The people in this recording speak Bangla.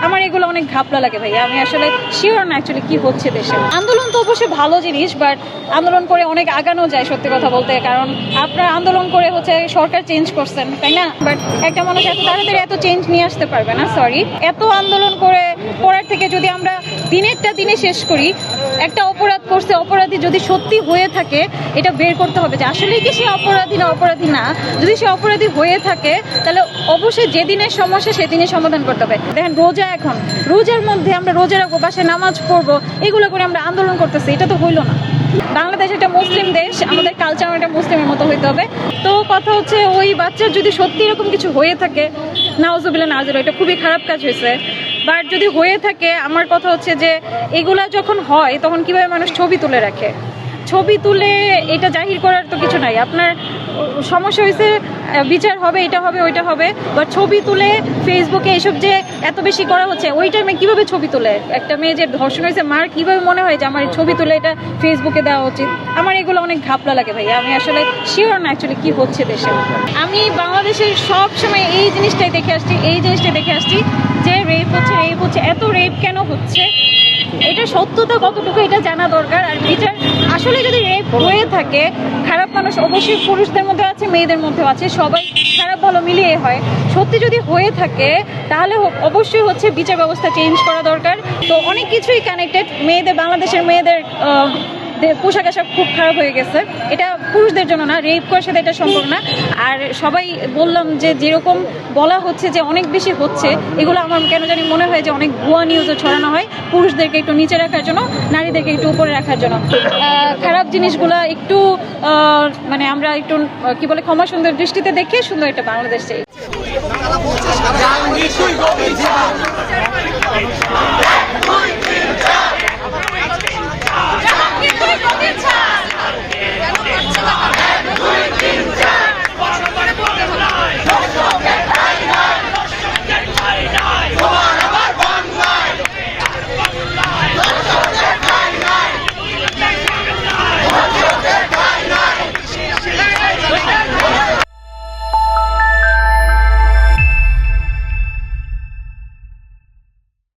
আমার এগুলো অনেক ঘাপলা লাগে ভাইয়া। আমি আসলে শিওর না অ্যাকচুয়ালি কি হচ্ছে দেশে। আন্দোলন তো অবশ্যই ভালো জিনিস, বাট আন্দোলন করে অনেক আগানো যায় সত্যি কথা বলতে। কারণ আপনারা আন্দোলন করে হচ্ছে সরকার চেঞ্জ করছেন, তাই না? বাট একটা মানুষ এত তাড়াতাড়ি এত চেঞ্জ নিয়ে আসতে পারবে না। সরি, এত আন্দোলন করে করার থেকে যদি আমরা দিনেরটা দিনে শেষ করি, একটা অপরাধ করছে, অপরাধী যদি সত্যি হয়ে থাকে এটা বের করতে হবে যে আসলে কি সে অপরাধী না অপরাধী না। যদি সে অপরাধী হয়ে থাকে তাহলে অবশ্যই যেদিনের সমস্যা সেদিনের সমাধান করতে হবে। দেখেন রোজা, এখন রোজার মধ্যে আমরা রোজা রাখবো, বাসায় নামাজ পড়বো, এগুলো করে আমরা আন্দোলন করতেছি, এটা তো হইলো না। বাংলাদেশ একটা মুসলিম দেশ, আমাদের কালচার একটা মুসলিমের মতো হইতে হবে। তো কথা হচ্ছে ওই বাচ্চার যদি সত্যি এরকম কিছু হয়ে থাকে, নাউজুবিল্লাহ নাউজুবিল্লাহ, এটা খুবই খারাপ কাজ হয়েছে। বাট যদি হয়ে থাকে, আমার কথা হচ্ছে যে এগুলা যখন হয় তখন কিভাবে মানুষ ছবি তুলে রাখে, ছবি তুলে এটা জাহির করার তো কিছু নাই। আপনার সমস্যা হয়েছে, বিচার হবে, এটা হবে ওইটা হবে, বাট ছবি তুলে ফেসবুকে এসব যে এত বেশি করা হচ্ছে, ওই টাইমে কীভাবে ছবি তুলে একটা মেয়ে যে ধর্ষণ হয়েছে, মার কীভাবে মনে হয় যে আমার ছবি তুলে এটা ফেসবুকে দেওয়া উচিত। আমার এগুলো অনেক ঘাপলা লাগে ভাইয়া। আমি আসলে শিওর না অ্যাকচুয়ালি কী হচ্ছে দেশে। আমি বাংলাদেশের সব সময় এই জিনিসটাই দেখে আসছি যে রেপ হচ্ছে, এত রেপ কেন হচ্ছে, এটা সত্যতা কতটুকু এটা জানা দরকার। আর বিচার আসলে যদি রেপ হয়ে থাকে, খারাপ মানুষ অবশ্যই পুরুষদের মধ্যে আছে, মেয়েদের মধ্যেও আছে, সবাই খারাপ ভালো মিলিয়ে হয়। সত্যি যদি হয়ে থাকে তাহলে অবশ্যই হচ্ছে বিচার ব্যবস্থা চেঞ্জ করা দরকার। তো অনেক কিছুই কানেক্টেড। বাংলাদেশের মেয়েদের পোশাক আশাক খুব খারাপ হয়ে গেছে, এটা পুরুষদের জন্য না, রেপ করার সাথে এটা সম্ভব না। আর সবাই বললাম যে যেরকম বলা হচ্ছে যে অনেক বেশি হচ্ছে, এগুলো আমার কেন জানি মনে হয় যে অনেক ভুয়া নিউজও ছড়ানো হয় পুরুষদেরকে একটু নিচে রাখার জন্য, নারীদেরকে একটু উপরে রাখার জন্য। খারাপ জিনিসগুলো একটু মানে আমরা একটু কি বলে ক্ষমা সুন্দর দৃষ্টিতে দেখে সুন্দর একটা বাংলাদেশ চাই।